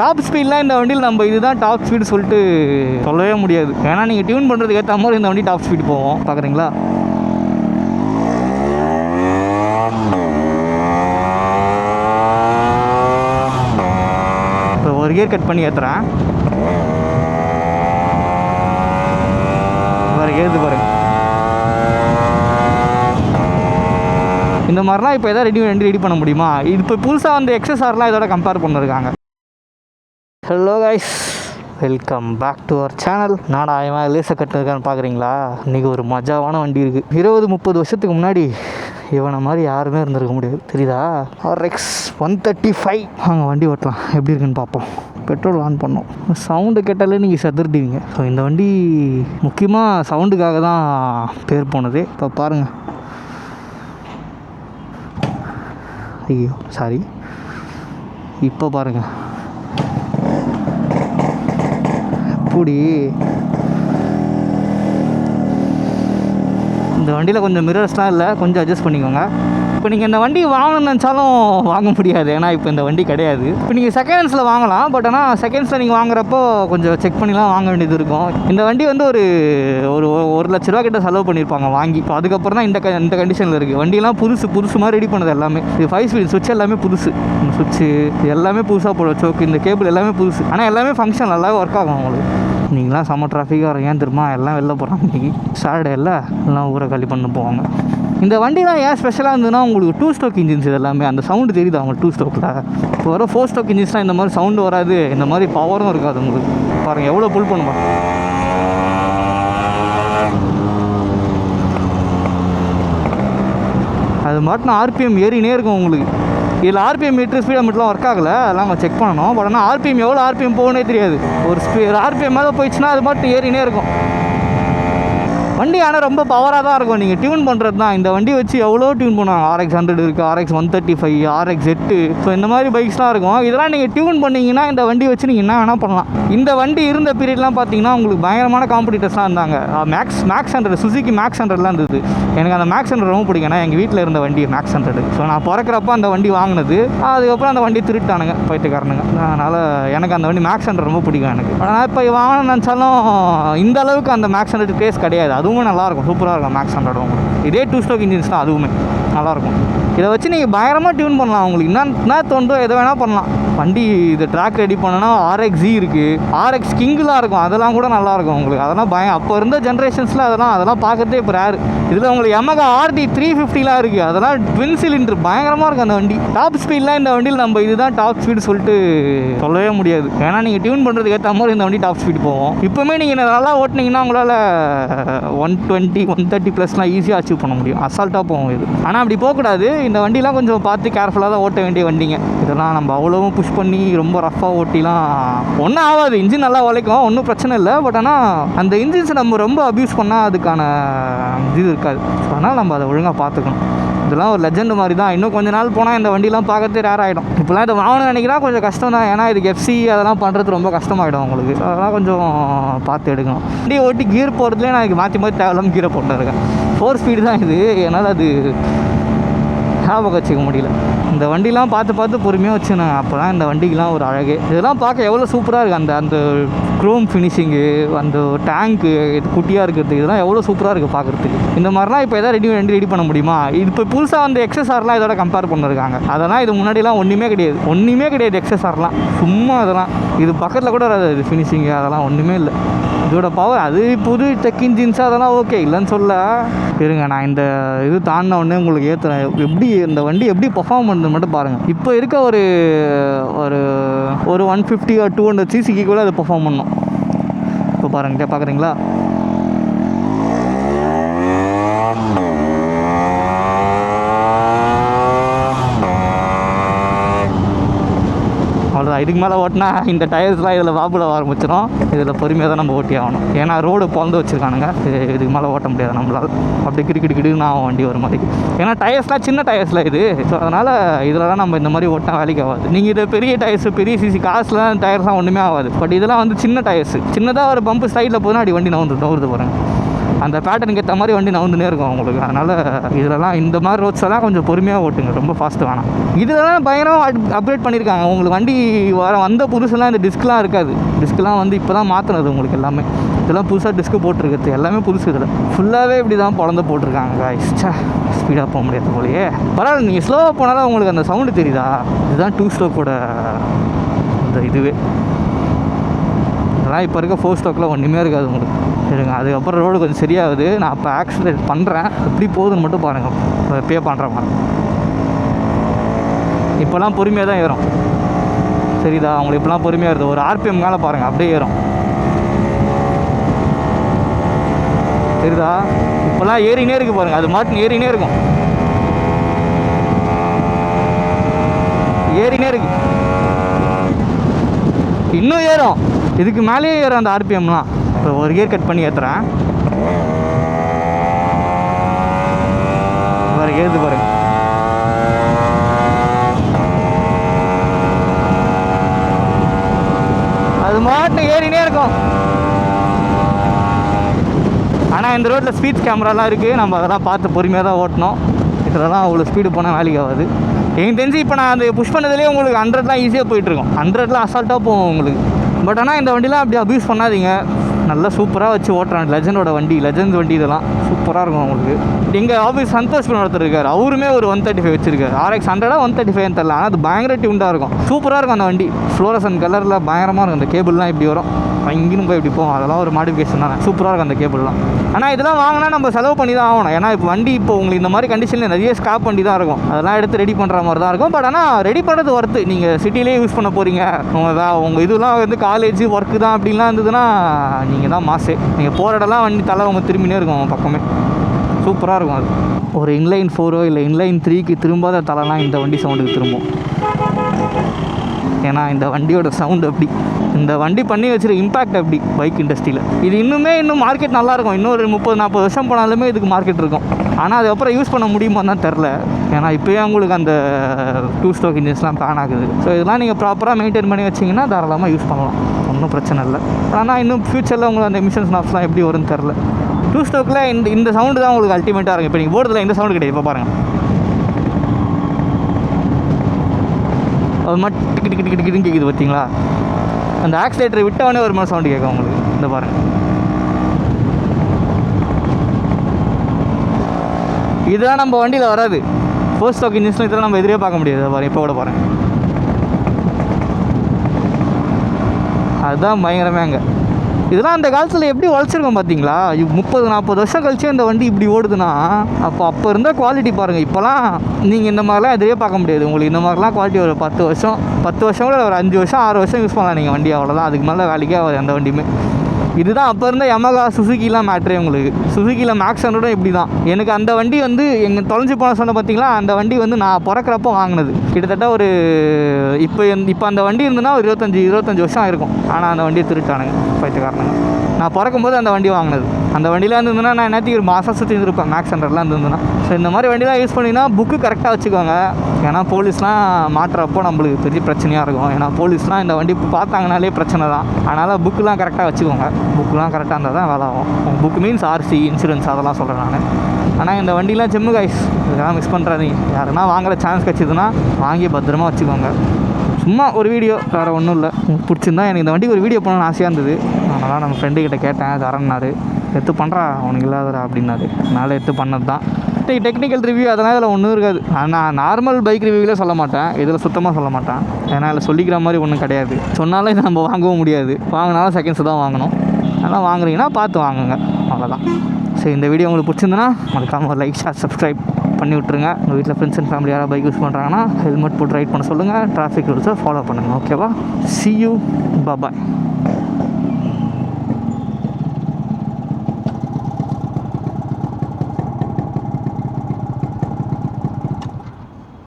Top ஸ்பீட்லாம் இந்த வண்டியில் நம்ம இதுதான் டாப் ஸ்பீடு சொல்லிட்டு சொல்லவே முடியாது. ஏன்னா நீங்கள் டியூன் பண்ணுறதுக்கு ஏற்ற மாதிரி இந்த வண்டி டாப் ஸ்பீடு போவோம். பார்க்குறீங்களா? இப்போ ஒரு கியர் கட் பண்ணி ஏற்றுறேன். வேறு ஏது பாருங்க. இந்த மாதிரிலாம் இப்போ எதாவது ரெடி பண்ண முடியுமா? இது இப்போ புதுசாக வந்து எக்ஸ்எஸ்ஆர்லாம் இதோட கம்பேர் பண்ணிருக்காங்க. Hello guys, welcome back to our channel. நாடா இவன் லேசை கட்டுருக்கான்னு பார்க்குறீங்களா? இன்றைக்கி ஒரு மஜாவான வண்டி இருக்குது. 20-30 வருஷத்துக்கு முன்னாடி இவனை மாதிரி யாருமே இருந்திருக்க முடியாது. தெரியுதா? RX 135. வாங்க வண்டி ஓட்டலாம், எப்படி இருக்குன்னு பார்ப்போம். பெட்ரோல் ஆன் பண்ணோம். சவுண்டு கேட்டாலே நீங்கள் செத்துருட்டீங்க. ஸோ இந்த வண்டி முக்கியமாக சவுண்டுக்காக தான் பேர் போனது. இப்போ பாருங்கள். ஐயோ சாரி. இப்போ பாருங்கள் எப்படி இந்த வண்டியில் கொஞ்சம் மிரர்ஸ்லாம் இல்லை, கொஞ்சம் அட்ஜஸ்ட் பண்ணிக்கோங்க. இப்போ நீங்கள் இந்த வண்டி வாங்கணும்னு நினச்சாலும் வாங்க முடியாது, ஏன்னா இப்போ இந்த வண்டி கிடையாது. இப்போ நீங்கள் செகண்ட்ஸில் வாங்கலாம், பட் ஆனால் செகண்ட்ஸில் நீங்கள் வாங்குறப்போ கொஞ்சம் செக் பண்ணிலாம் வாங்க வேண்டியது இருக்கும். இந்த வண்டி வந்து ஒரு ஒரு 1 லட்ச ரூபா கிட்ட செலவு பண்ணியிருப்பாங்க வாங்கி. இப்போ அதுக்கப்புறம் தான் இந்த கண்டிஷனில் இருக்குது. வண்டியெல்லாம் புதுசு மாதிரி ரெடி பண்ணது எல்லாமே. இது 5 ஸ்பீட் சுவிட்ச் எல்லாமே புதுசு. இந்த சுவிட்சு எல்லாமே புதுசாக போட சோக்கு, இந்த கேபிள் எல்லாமே புதுசு. ஆனால் எல்லாமே ஃபங்க்ஷன் நல்லாவே ஒர்க் ஆகும் உங்களுக்கு. நீங்களாம் செம்ம டிராஃபிக்காக ஏன் தெரியுமா? எல்லாம் வெளில போகிறாங்க இன்றைக்கி சாட்டர்டே இல்லை, எல்லாம் ஊரை காலி பண்ண போவாங்க. இந்த வண்டிலாம் ஏன் ஸ்பெஷலாக இருந்ததுன்னா, உங்களுக்கு 2 ஸ்ட்ரோக் இன்ஜின்ஸ் இது எல்லாமே. அந்த சவுண்டு தெரியுது அவங்களுக்கு 2 ஸ்ட்ரோக்கில். இப்போ வர 4 ஸ்ட்ரோக் இன்ஜின்ஸ்லாம் இந்த மாதிரி சவுண்டு வராது, இந்த மாதிரி பவரும் இருக்காது உங்களுக்கு. பாருங்கள் எவ்வளோ புல் பண்ணுமா. அது மட்டும் RPM ஏறினே இருக்கும் உங்களுக்கு. இதில் RPM மீட்டர் ஸ்பீட் மீட்டர்லாம் ஒர்க் ஆகலை, அதெல்லாம் நம்ம செக் பண்ணணும். பட் ஆனால் RPM எவ்வளோ RPM போகணுன்னே தெரியாது. ஒரு RPM மேலே போயிடுச்சுன்னா அது மட்டும் ஏறினே இருக்கும் வண்டி. ஆனால் ரொம்ப பவராக தான் இருக்கும். நீங்கள் டியூன் பண்ணுறது தான். இந்த வண்டி வச்சு எவ்வளோ டியூன் பண்ணுவாங்க. RX 100 இருக்குது, RX 135, RX 8. ஸோ இந்த மாதிரி பைக்ஸ்லாம் இருக்கும். இதெல்லாம் நீங்கள் டியூன் பண்ணிங்கன்னா இந்த வண்டி வச்சு நீங்கள் என்ன வேணால் பண்ணலாம். இந்த வண்டி இருந்த பீரியட்லாம் பார்த்தீங்கன்னா உங்களுக்கு பயங்கரமான காம்படிட்டர்ஸ்லாம் இருந்தாங்க. மேக்ஸ் 100, சுசுகி மேக்ஸ் 100லாம் இருந்தது. எனக்கு அந்த மேக்ஸ் 100 ரொம்ப பிடிக்கும். ஏன்னா எங்கள் வீட்டில் இருந்த வண்டி மேக்ஸ் 100. ஸோ நான் பிறக்கிறப்ப அந்த வண்டி வாங்கினது. அதுக்கப்புறம் அந்த வண்டி திருட்டானுங்க பைத்துக்காரனுங்க. அதனால் எனக்கு அந்த வண்டி மேக்ஸ் 100 ரொம்ப பிடிக்கும் எனக்கு. ஆனால் இப்போ வாங்கணும்னு நினச்சாலும் இந்த அளவுக்கு அந்த மேக்ஸ் 100 டேஸ்ட் கிடையாது. அதுவும் நல்லாயிருக்கும், சூப்பராக இருக்கும் மேக்ஸ் 100 உங்களுக்கு. இதே 2 ஸ்ட்ரோக் இன்ஜின்ஸ் தான், அதுவுமே நல்லாயிருக்கும். இதை வச்சு நீங்கள் பயங்கரமாக டியூன் பண்ணலாம். உங்களுக்கு என்ன தோணுதோ எதை வேணால் பண்ணலாம். வண்டி இது ட்ராக் ரெடி பண்ணனா RXZ இருக்குது, RX கிங்கெலாம் இருக்கும். அதெல்லாம் கூட நல்லாயிருக்கும் உங்களுக்கு. அதெல்லாம் அப்போ இருந்த ஜென்ரேஷன்ஸில் அதெல்லாம் பார்க்குறதே இப்போ ரேர். இதில் உங்களுக்கு Yamaha RD 350லாம் இருக்குது. அதெல்லாம் ட்வின் சிலிண்டர் பயங்கரமாக இருக்கும் அந்த வண்டி. டாப் ஸ்பீட்லாம் இந்த வண்டியில் நம்ம இதுதான் டாப் ஸ்பீடு சொல்லிட்டு சொல்லவே முடியாது. ஏன்னா நீங்கள் டியூன் பண்ணுறதுக்கு ஏற்ற மாதிரி இந்த வண்டி டாப் ஸ்பீடு போவோம். இப்போவுமே நீங்கள் நல்லா ஓட்டினீங்கன்னா உங்களால் 120, 130 +லாம் ஈஸியாக அச்சீவ் பண்ண முடியும். அசால்ட்டாக போகும் இது. ஆனால் அப்படி போகக்கூடாது. இந்த வண்டிலாம் கொஞ்சம் பார்த்து கேர்ஃபுல்லாக தான் ஓட்ட வேண்டிய வண்டிங்க. இதெல்லாம் நம்ம அவ்வளோவும் புஷ் பண்ணி ரொம்ப ரஃப்பாக ஓட்டிலாம் ஒன்றும் ஆகாது. இன்ஜின் நல்லா உழைக்கும், ஒன்றும் பிரச்சனை இல்லை. பட் ஆனால் அந்த இன்ஜின்ஸை நம்ம ரொம்ப அப்யூஸ் பண்ணால் அதுக்கான இது இருக்காது. ஸோ அதனால் நம்ம அதை ஒழுங்காக பார்த்துக்கணும். இதெல்லாம் ஒரு லெஜெண்ட் மாதிரி தான். இன்னும் கொஞ்சம் நாள் போனால் இந்த வண்டிலாம் பார்க்கறதே ரேர் ஆகிடும். இப்போலாம் இதை வாங்கணும்னு நினைக்கிறா கொஞ்சம் கஷ்டம் தான். ஏன்னா இதுக்கு FC அதெல்லாம் பண்ணுறது ரொம்ப கஷ்டமாகிடும் உங்களுக்கு. அதெல்லாம் கொஞ்சம் பார்த்து எடுக்கணும். வண்டி ஓட்டி கியர் போகிறதுலேயே நான் மாற்றி தேவையில்லாமல் கீரை போட்டுருக்கேன். 4 ஸ்பீடு தான் இது. என்னால் அது ஞாபகம் வச்சுக்க முடியல. இந்த வண்டிலாம் பார்த்து பொறுமையாக வச்சுனாங்க. அப்போ தான் இந்த வண்டிக்கெலாம் ஒரு அழகே. இதெல்லாம் பார்க்க எவ்வளோ சூப்பராக இருக்குது. அந்த க்ரோம் ஃபினிஷிங்கு, அந்த டேங்க்கு இது குட்டியாக இருக்கிறது, இதெல்லாம் எவ்வளோ சூப்பராக இருக்குது பார்க்குறதுக்கு. இந்த மாதிரிலாம் இப்போ எதாவது ரெடி பண்ண முடியுமா? இது இப்போ புதுசாக வந்து எக்ஸ்எஸ்ஆர்லாம் இதோட கம்பேர் பண்ணிருக்காங்க. அதெல்லாம் இது முன்னாடிலாம் ஒன்றுமே கிடையாது. எக்ஸ்எஸ்ஆர்லாம் சும்மா அதெல்லாம் இது பக்கத்தில் கூட வராது. இது ஃபினிஷிங்கு அதெல்லாம் ஒன்றுமே இல்லை. இதோட பவர் அது புது டெக் இன்ஜின்ஸாக அதெல்லாம் ஓகே இல்லைன்னு சொல்ல. இருங்க, நான் இந்த இது தாண்டின உடனே உங்களுக்கு ஏற்றுறேன். எப்படி இந்த வண்டி எப்படி பர்ஃபார்ம் பண்ணுறது மட்டும் பாருங்கள். இப்போ இருக்க ஒரு 150 or 200 cc கூட அது பர்ஃபார்ம் பண்ணணும். இப்போ பார்க்குறீங்களா? அவ்வளோதான். இதுக்கு மேலே ஓட்டினா இந்த டயர்ஸ்லாம் இதில் வாபுல ஆரம்பிச்சிடும். இதில் பொறுமையாக தான் நம்ம ஓட்டி ஆகணும். ஏன்னா ரோடு பிறந்து வச்சுருக்கானுங்க. இதுக்கு மேலே ஓட்ட முடியாது நம்மளால். அப்படி கிடுக்கிடுன்னு ஆகும் வண்டி ஒரு மாதிரி. ஏன்னா டயர்ஸ்லாம் சின்ன டயர்ஸில் இது. ஸோ அதனால் இதில் தான் நம்ம இந்த மாதிரி ஓட்டினா வேலைக்கு ஆகாது. நீங்கள் இதை பெரிய டயர்ஸ், பெரிய சிசி காசுலாம் டயர்ஸ்லாம் ஒன்றுமே ஆகாது. பட் இதெல்லாம் வந்து சின்ன டயர்ஸ். சின்னதாக ஒரு பம்பு சைடில் போதுனா அடி வண்டி நவுறுது பாருங்கள். அந்த பேட்டர்னுக்கு ஏற்ற மாதிரி வண்டி நவுந்துனே இருக்கும் உங்களுக்கு. அதனால் இதிலலாம் இந்த மாதிரி ரோட்ஸ்லாம் கொஞ்சம் பொறுமையாக ஓட்டுங்க, ரொம்ப ஃபாஸ்ட்டு வேணாம். இதிலலாம் பயங்கரமாக அப்கிரேட் பண்ணியிருக்காங்க. உங்களுக்கு வண்டி வந்த புதுசுலாம் இந்த டிஸ்க்லாம் இருக்காது. டிஸ்க்லாம் வந்து இப்போ தான் மாற்றினது உங்களுக்கு எல்லாமே. இதெல்லாம் புதுசாக டிஸ்க்கு போட்டிருக்கிறது எல்லாமே புதுசு. இதில் ஃபுல்லாகவே இப்படி தான் பிறந்து போட்டிருக்காங்க காய்ஸ். ஸ்பீடாக போக முடியாது போலையே. பரவாயில்ல, நீங்கள் ஸ்லோவாக போனாலும் உங்களுக்கு அந்த சவுண்டு தெரியுதா? இதுதான் 2 ஸ்ட்ரோக்கோட அந்த இதுவே. இதெல்லாம் இப்போ இருக்க 4 ஸ்ட்ரோக்கில் ஒன்றுமே இருக்காது உங்களுக்கு. சரிங்க, அதுக்கப்புறம் ரோடு கொஞ்சம் சரியாகுது. நான் இப்போ ஆக்சிலேட் பண்ணுறேன், எப்படி போகுதுன்னு மட்டும் பாருங்கள். பே பண்ணுற மாதிரி இப்போலாம் பொறுமையாக தான் ஏறும். சரிதா உங்களுக்கு? இப்போலாம் பொறுமையாக இருக்குது. ஒரு ஆர்பிஎம் மேலே பாருங்கள், அப்படியே ஏறும். சரிதா? இப்போலாம் ஏறினே இருக்குது பாருங்கள், அது மாட்டு ஏறினே இருக்கும். ஏறினே இருக்கு, இன்னும் ஏறும். இதுக்கு மேலேயே ஏறும் அந்த ஆர்பிஎம்லாம். இப்போ ஒரு கியர் கட் பண்ணி ஏற்றுறேன், வேறு ஏறுது பாருங்க. அது மாட்டு ஏறினே இருக்கும். ஆனால் இந்த ரோட்டில் ஸ்பீட் கேமராலாம் இருக்குது, நம்ம அதெல்லாம் பார்த்து பொறுமையாக தான் ஓட்டணும். இதெல்லாம் அவ்வளோ ஸ்பீடு போனால் வேலைக்கு ஆகாது. எனக்கு தெரிஞ்சு இப்போ நான் அந்த புஷ் பண்ணதுலேயே உங்களுக்கு 100லாம் ஈஸியாக போயிட்டுருக்கோம். 100லாம் அசால்ட்டாக போகும் உங்களுக்கு. பட் ஆனால் இந்த வண்டிலாம் அப்படி அப்யூஸ் பண்ணாதீங்க. நல்லா சூப்பராக வச்சு ஓட்டுறான். லெஜண்டோட வண்டி, லெஜண்ட் வண்டி, இதெல்லாம் சூப்பராக இருக்கும் உங்களுக்கு. எங்கள் ஆஃபீஸ் சந்தோஷ் ஒருத்தர் இருக்கார், அவருமே ஒரு 135 வச்சிருக்காரு. RX 100 135 தெரியல, ஆனால் அது பயங்கர டியூண்டாக இருக்கும். சூப்பராக இருக்கும் அந்த வண்டி. ஃப்ளோரசன் கலரில் பயங்கரமாக இருக்கும். அந்த கேபிள்லாம் இப்படி வரும், இங்கேயும் போய் இப்படி போகும். அதெல்லாம் ஒரு மாடிஃபிகேஷன் தானே, சூப்பராக இருக்கும் அந்த கேபிள்லாம். ஆனால் இதெல்லாம் வாங்கினா நம்ம செலவு பண்ணி தான் ஆகணும். ஏன்னா இப்போ வண்டி இப்போ உங்களுக்கு இந்த மாதிரி கண்டிஷனில் நிறைய ஸ்கிராப் வண்டி தான் இருக்கும். அதெல்லாம் எடுத்து ரெடி பண்ணுற மாதிரி தான் இருக்கும். பட் ஆனால் ரெடி பண்ணுறது ஒர்த்து. நீங்கள் சிட்டிலே யூஸ் பண்ண போகிறீங்க, உங்கள் இதெல்லாம் வந்து காலேஜ் ஒர்க்கு தான் அப்படின்லாம் இருந்ததுன்னா நீங்கள் தான் மாசே. நீங்கள் போகிற இடம்லாம் வண்டி தலை உங்கள் திரும்பினே இருக்கும் அவங்க பக்கமே. சூப்பராக இருக்கும் அது. ஒரு இன்லைன் 4 இல்லை இன்லைன் 3க்கு திரும்பாத தலைலாம் இந்த வண்டி சவுண்டுக்கு திரும்பும். ஏன்னா இந்த வண்டியோட சவுண்டு அப்படி, இந்த வண்டி பண்ணி வச்சுருக்க இம்பேக்ட் அப்படி பைக் இண்டஸ்ட்ரியில். இது இன்னும் மார்க்கெட் நல்லாயிருக்கும். இன்னும் ஒரு 30-40 வருஷம் போனாலுமே இதுக்கு மார்க்கெட் இருக்கும். ஆனால் அதுக்கப்புறம் யூஸ் பண்ண முடியுமா தான் தெரில. ஏன்னா இப்போயே உங்களுக்கு அந்த 2 ஸ்ட்ரோக் இன்ஜின்ஸ்லாம் பேன் ஆகுது. ஸோ இதெல்லாம் நீங்கள் ப்ராப்பராக மெயின்டைன் பண்ணி வச்சிங்கன்னா தாராளமாக யூஸ் பண்ணலாம், ஒன்றும் பிரச்சனை இல்லை. ஆனால் இன்னும் ஃப்யூச்சரில் உங்களுக்கு அந்த எமிஷன்ஸ் நாப்ஸ்லாம் எப்படி வரும்னு தெரில. 2 ஸ்ட்ரோக்கில் இந்த சவுண்டு தான் உங்களுக்கு அல்டிமேட்டாக இருக்கும். இப்போ நீங்கள் போர்டில் இந்த சவுண்டு கிடையாது. இப்போ பாருங்கள், அது மட்டும் டிக்கி டிக்கி டிக்கி டிக்கின்னு கேட்குது பார்த்தீங்களா? அந்த ஆக்சிலேட்டரை விட்டவொடனே ஒரு மாதிரி சவுண்டு கேட்கும் உங்களுக்கு. இந்த பாருங்கள், இதெல்லாம் நம்ம வண்டியில் வராது. 4 ஸ்ட்ரோக் இன்ஜின்ஸ்லாம் இதெல்லாம் நம்ம எதிரே பார்க்க முடியாது. பாருங்கள், இப்போ கூட பாருங்கள், அதுதான் பயங்கரமே அங்கே. இதெல்லாம் அந்த காலத்தில் எப்படி உழைச்சிருக்கோம் பார்த்தீங்களா? 30-40 வருஷம் கழிச்சு இந்த வண்டி இப்படி ஓடுதுன்னா அப்போ இருந்த குவாலிட்டி பாருங்கள். இப்போலாம் நீங்கள் இந்த மாதிரிலாம் எதிரே பார்க்க முடியாது. உங்களுக்கு இந்த மாதிரிலாம் குவாலிட்டி ஒரு 10 வருஷம் கூட ஒரு 5 வருஷம் 6 வருஷம் யூஸ் பண்ணலாம் நீங்கள் வண்டி, அவ்வளோதான். அதுக்கு மேலே வேலைக்கே ஆகாது அந்த வண்டியுமே. இதுதான் அப்போ இருந்த யமகா சுசுக்கிலாம் மேட்ரே உங்களுக்கு. சுசுக்கியில் மேக்ஸ் 100 இப்படி தான். எனக்கு அந்த வண்டி வந்து எங்கள் தொலைஞ்சி போன சொன்ன பார்த்தீங்களா, அந்த வண்டி வந்து நான் பிறக்கிறப்போ வாங்கினது. கிட்டத்தட்ட ஒரு இப்போ அந்த வண்டி இருந்துன்னா ஒரு 25 வருஷம் ஆயிருக்கும். ஆனால் அந்த வண்டியை திருட்டானுங்க பைத்தியக்காரனுங்க. நான் பிறக்கும்போது அந்த வண்டி வாங்கினது. அந்த வண்டிலாம் இருந்ததுன்னா நான் என்னத்துக்கு ஒரு மாதம் சுற்றி இருந்திருப்பேன் மேக்ஸ் 100லாம் இருந்ததுன்னா. ஸோ இந்த மாதிரி வண்டிலாம் யூஸ் பண்ணிங்கன்னா புக்கு கரெக்டாக வச்சுக்கோங்க. ஏன்னா போலீஸ்லாம் மாட்டுறப்போ நம்மளுக்கு பெரிய பிரச்சனையாக இருக்கும். ஏன்னா போலீஸ்லாம் இந்த வண்டி பார்த்தாங்கனாலே பிரச்சனை தான். அதனால் புக்கெலாம் கரெக்டாக வச்சுக்கோங்க. புக்கெலாம் கரெக்டாக இருந்தால் தான் வேலை ஆகும். புக்கு மீன்ஸ் RC, இன்சூரன்ஸ், அதெல்லாம் சொல்கிறேன் நான். ஆனால் இந்த வண்டிலாம் ஜிம்மு கைஸ், இதெல்லாம் மிஸ் பண்ணுறாதீங்க. யாருன்னா வாங்குற சான்ஸ் கிடச்சிதுன்னா வாங்கி பத்திரமா வச்சுக்கோங்க. சும்மா ஒரு வீடியோ, வேறு ஒன்றும் இல்லை. பிடிச்சிருந்தா எனக்கு இந்த வண்டிக்கு ஒரு வீடியோ பண்ணணும்னு ஆசையாக இருந்தது. அதனால் நம்ம ஃப்ரெண்டுக்கிட்ட கேட்டேன், தரேன்னாரு. எடுத்து பண்ணுறா உனக்கு இல்லாதரா அப்படின்னாரு. அதனால் எடுத்து பண்ணது தான். டெக்னிக்கல் ரிவ்யூ அதெல்லாம் இதில் ஒன்றும் இருக்காது. நான் நார்மல் பைக் ரிவ்யூவிலே சொல்ல மாட்டேன், இதில் சுத்தமாக சொல்ல மாட்டேன். ஏன்னா இதில் சொல்லிக்கிற மாதிரி ஒன்றும் கிடையாது. சொன்னாலும் இதை நம்ம வாங்கவும் முடியாது. வாங்கினாலும் செகண்ட்ஸ் தான் வாங்கணும். அதனால் வாங்குறீங்கன்னா பார்த்து வாங்குங்க, அவ்வளோதான். சரி, இந்த வீடியோ உங்களுக்கு பிடிச்சிருந்துன்னா மறக்காமல் ஒரு லைக், ஷேர், சப்ஸ்கிரைப் பண்ணி விட்ருங்க. உங்கள் வீட்டில் ஃப்ரெண்ட்ஸ் அண்ட் ஃபேமிலி யாராவது பைக் யூஸ் பண்ணுறாங்கன்னா ஹெல்மெட் போட்டு ரைட் பண்ண சொல்லுங்கள். டிராஃபிக் ரூல்ஸை ஃபாலோ பண்ணுங்கள். ஓகேவா? See you. Bye-bye.